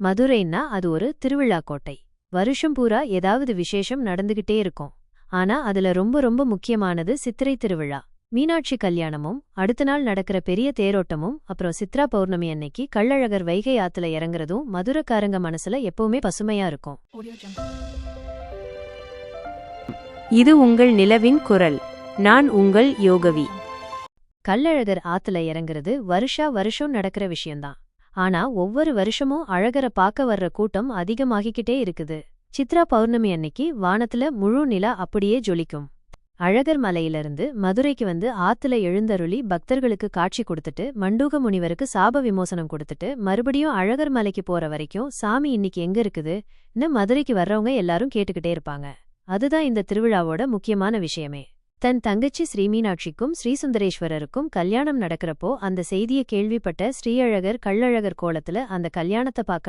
மதுரைன்னா அது ஒரு திருவிழா கோட்டை. வருஷம் பூரா ஏதாவது விசேஷம் நடந்துகிட்டே இருக்கும். ஆனா அதுல ரொம்ப ரொம்ப முக்கியமானது சித்திரை திருவிழா. மீனாட்சி கல்யாணமும் அடுத்த நாள் நடக்கிற பெரிய தேரோட்டமும் அப்புறம் சித்ரா பௌர்ணமி அன்னைக்கு கள்ளழகர் வைகை ஆத்துல இறங்குறதும் மதுரக்காரங்க மனசுல எப்பவுமே பசுமையா இருக்கும். இது உங்கள் நிலவின் குரல். நான் உங்கள் யோகவி. கள்ளழகர் ஆத்துல இறங்குறது வருஷம் நடக்கிற விஷயம்தான். ஆனா ஒவ்வொரு வருஷமும் அழகரை பார்க்க வர்ற கூட்டம் அதிகமாகிக்கிட்டே இருக்குது. சித்ரா பௌர்ணமி அன்னைக்கு வானத்துல முழு நிலா அப்படியே ஜொலிக்கும். அழகர் மலையிலிருந்து மதுரைக்கு வந்து ஆத்துல எழுந்தருளி பக்தர்களுக்கு காட்சி கொடுத்துட்டு மண்டூக முனிவருக்கு சாப விமோசனம் கொடுத்துட்டு மறுபடியும் அழகர் மலைக்கு போற வரைக்கும் சாமி இன்னைக்கு எங்க இருக்குதுன்னு மதுரைக்கு வர்றவங்க எல்லாரும் கேட்டுக்கிட்டே இருப்பாங்க. அதுதான் இந்த திருவிழாவோட முக்கியமான விஷயமே. தன் தங்கச்சி ஸ்ரீமீனாட்சிக்கும் ஸ்ரீசுந்தரேஸ்வரருக்கும் கல்யாணம் நடக்கிறப்போ அந்த செய்தியை கேள்விப்பட்ட ஸ்ரீஅழகர் கள்ளழகர் கோலத்துல அந்த கல்யாணத்தை பார்க்க